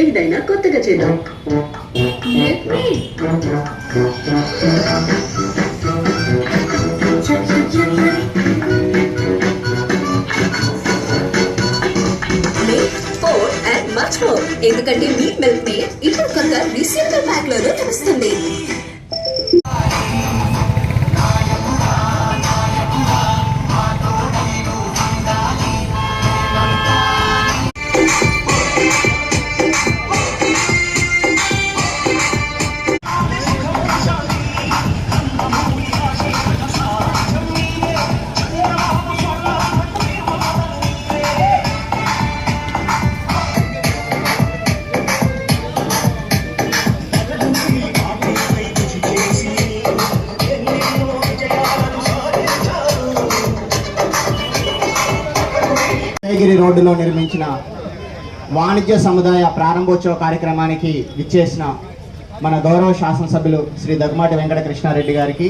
ఏదైనా కొత్తగా చేద్దాం. ఎందుకంటే మీ మిల్క్ ని ఇప్పుడు కొత్త రీసీలబుల్ ప్యాక్ లో లభిస్తుంది. ఉదయగిరి రోడ్డులో నిర్మించిన వాణిజ్య సముదాయ ప్రారంభోత్సవ కార్యక్రమానికి విచ్చేసిన మన గౌరవ శాసనసభ్యులు శ్రీ దగ్గుమాటి వెంకట కృష్ణారెడ్డి గారికి,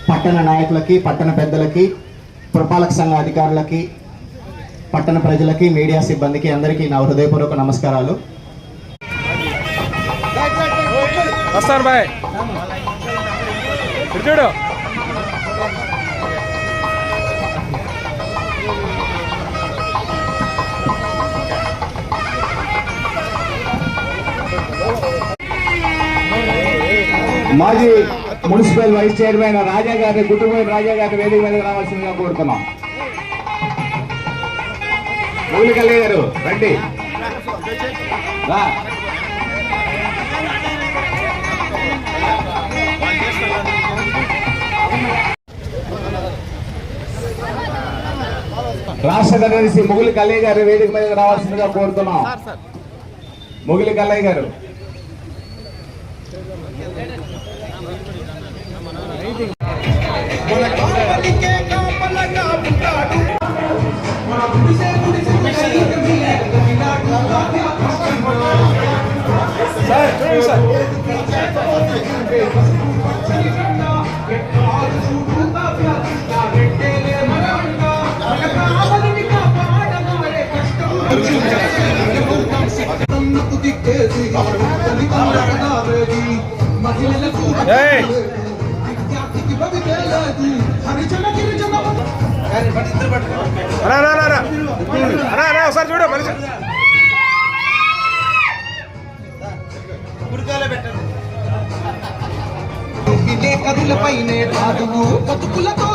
పట్టణ నాయకులకి, పట్టణ పెద్దలకి, పురపాలక సంఘ అధికారులకి, పట్టణ ప్రజలకి, మీడియా సిబ్బందికి అందరికీ నా హృదయపూర్వక నమస్కారాలు. మాజీ మున్సిపల్ వైస్ చైర్మన్ రాజా గారిని, గుట్టుపోయిన రాజా గారిని వేదిక మీద రావాల్సిందిగా కోరుతున్నాం. మూలికల్లి గారు రండి. రాష్ట్ర కార్యదర్శి ముగిలి కల్లయ్య గారు వేదిక మీద రావాల్సిందిగా కోరుతున్నాం. ముగిలి కల్లయ్య గారు. ఒకసారి చూడు మనిషి కదులపైనే రాదు బతుకులతో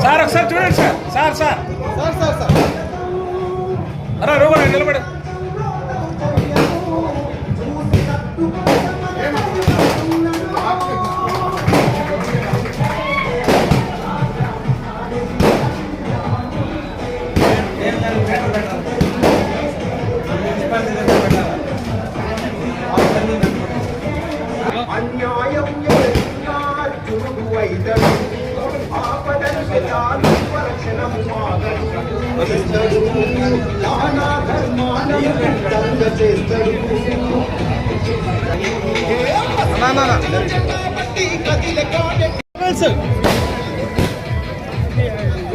సార్ ఒకసారి చూడండి సార్. సార్ అరే రోగ నిలబడి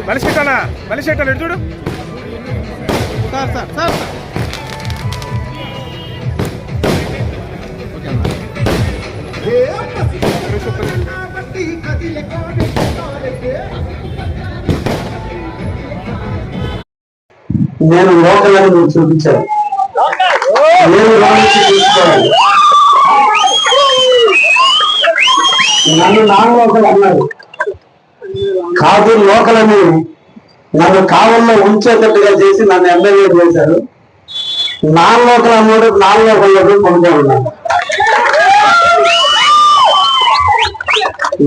మనిషి పెట్టానా ఎటు చూడు సార్ నేను లోకలను మీకు చూపించాను. నేను చూసుకోవాలి. నన్ను నాన్ లోకల్ అన్నారు. కాదు లోకలని నన్ను కావల్లో ఉంచేటట్టుగా చేసి నన్ను ఎమ్మెల్యే చేశారు. నాన్ లోకల్ అన్నాడు, నాన్ లోకల్లో పొందుతూ ఉన్నాను.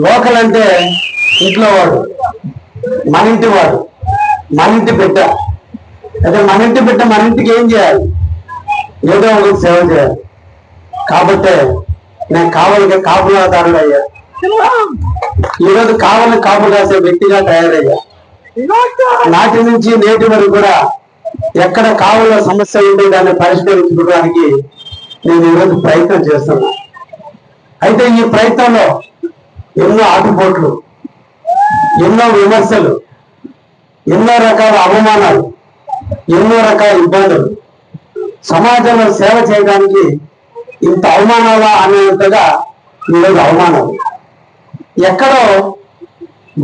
లోకల్ అంటే ఇంట్లో వాడు, మన ఇంటి వాడు, మన ఇంటి బిడ్డ. అయితే మన ఇంటి బిడ్డ మన ఇంటికి ఏం చేయాలి? ఏదో ఒక సేవ చేయాలి. కాబట్టే నేను కాపులాదారుడు అయ్యా. ఈరోజు కావాలని కాపు కాసే వ్యక్తిగా తయారయ్యా. నాటి నుంచి నేటి వరకు కూడా ఎక్కడ కావాల సమస్య ఉంటే దాన్ని పరిష్కరించుకోవడానికి నేను ఈరోజు ప్రయత్నం చేస్తున్నా. అయితే ఈ ప్రయత్నంలో ఎన్నో ఆటుపోట్లు, ఎన్నో విమర్శలు, ఎన్నో రకాల అవమానాలు, ఎన్నో రకాల ఇబ్బందులు, సమాజంలో సేవ చేయడానికి ఇంత అవమానాలా అనేంతగా ఈరోజు అవమానాలు. ఎక్కడో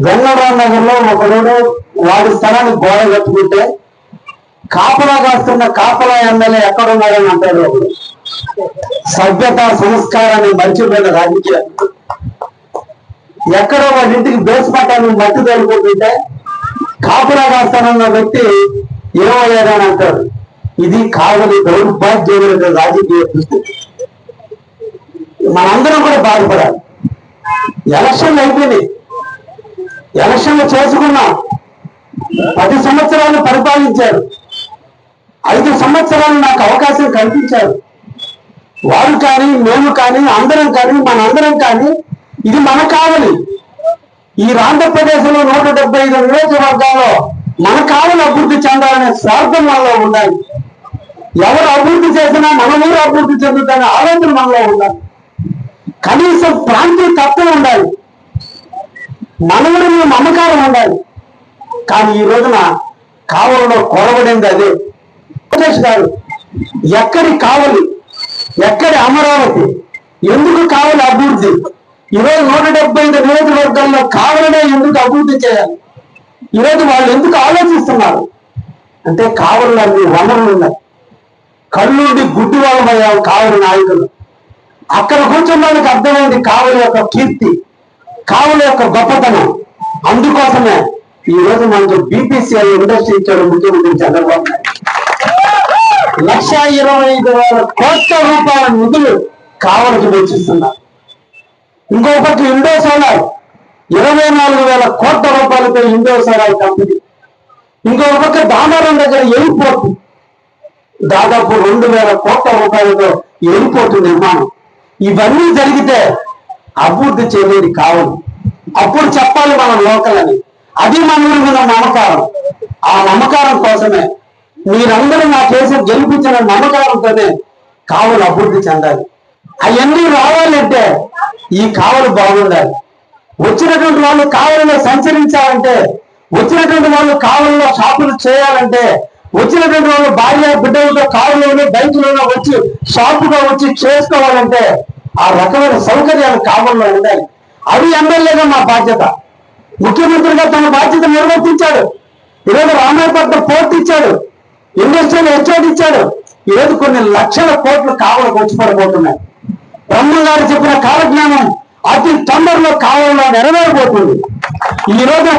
వెంగళరావు నగర్లో ఒకడు వాడి స్థలాన్ని గోడ కట్టుకుంటే కాపలా కాస్తున్న కాపలా ఎమ్మెల్యే ఎక్కడున్నాడని అంటాడు ఒకడు. సభ్యత సంస్కారాన్ని మర్చిపోయిన రాజకీయాలు. ఎక్కడో వాడి ఇంటికి బేస్ పట్టాన్ని మట్టి తోలుకుంటుంటే కాపలా కాస్తానన్న వ్యక్తి ఏమయ్యాడని అంటాడు. ఇది కావలి దౌర్భాగ్యమైన రాజకీయ దుస్థితి. మనందరం కూడా బాధపడాలి. ఎలక్షన్లు అయిపోయింది, ఎలక్షన్లు చేసుకున్నాం. 10 సంవత్సరాలు పరిపాలించారు, 5 సంవత్సరాలు నాకు అవకాశం కల్పించారు. వారు కానీ, మేము కానీ, అందరం కానీ, మనందరం కానీ ఇది మన కావలి. ఈ ఆంధ్రప్రదేశ్లో 175 నియోజకవర్గాల్లో మన కావలి అభివృద్ధి చెందాలనే స్వార్థం మనలో ఉండాలి. ఎవరు అభివృద్ధి చేసినా మన ఊరు అభివృద్ధి చెందుతానే ఆలోచన మనలో ఉండాలి. కనీసం ప్రాంతీయ తత్వం ఉండాలి, మన ఊరి మమకారం ఉండాలి. కానీ ఈ రోజున కావలిలో కొరవడింది అదే. లోకేష్ గారు ఎక్కడి కావలి, ఎక్కడి అమరావతి, ఎందుకు కావలి అభివృద్ధి? ఈరోజు 175 నియోజకవర్గాల్లో కావలినే ఎందుకు అభివృద్ధి చేయాలి? ఈరోజు వాళ్ళు ఎందుకు ఆలోచిస్తున్నారు అంటే కావలిలో అన్ని వనరులు ఉన్నాయి. కళ్ళుండి గుడ్డి వాళ్ళమయ్యాం కావలి నాయకులు. అక్కడ కూర్చున్న వాళ్ళకి అర్థమైంది కావలి యొక్క కీర్తి, కావలి యొక్క గొప్పతనం. అందుకోసమే ఈ రోజు మనకు బీపీసీఐ ఇండస్ట్రీ ఇచ్చాడు ముఖ్యమంత్రి చంద్రబాబు నాయుడు. 1,25,000 కోట్ల రూపాయల నిధులు కావలికి వెచ్చిస్తున్నారు. ఇంకో పక్క ఇండో సోలార్ 24,000 కోట్ల రూపాయలతో ఇండో సోలార్ కంపెనీ. ఇంకో పక్క దామరం దగ్గర ఎయిర్పోర్ట్ దాదాపు 2,000 కోట్ల రూపాయలతో ఎయిర్పోర్ట్ నిర్మాణం. ఇవన్నీ జరిగితే అభివృద్ధి చేయలేని కావాలి. అప్పుడు చెప్పాలి మనం లోకల్ అని. అది మన ఊరి మీద నమ్మకారం. ఆ నమ్మకారం కోసమే మీరందరూ నా కేసు గెలిపించిన నమ్మకారంతోనే కావలి అభివృద్ధి చెందాలి. అవన్నీ రావాలంటే ఈ కావలి బాగుండాలి. వచ్చినటువంటి వాళ్ళు కావలిలో సంచరించాలంటే, వచ్చినటువంటి వాళ్ళు కావలిలో షాపులు చేయాలంటే, వచ్చినటువంటి వాళ్ళు భార్య బిడ్డలతో కారులోనే బైకులోనే వచ్చి షాపుగా వచ్చి చేసుకోవాలంటే ఆ రకమైన సౌకర్యాలు కావలిలో ఉండాలి. అది ఎమ్మెల్యేగా మా బాధ్యత. ముఖ్యమంత్రిగా తన బాధ్యత నిర్వర్తించాడు. ఈరోజు రామాయపట్నం పోర్ట్ ఇచ్చాడు, ఇండస్ట్రియల్ ఎస్టేట్ ఇచ్చాడు. ఈరోజు కొన్ని లక్షల కోట్లు కావలికి వచ్చి పడిపోతున్నాయి. బ్రహ్మ గారు చెప్పిన కాలజ్ఞానం అతి తొందరలో కావలిలో నెరవేరబోతుంది. ఈ రోజు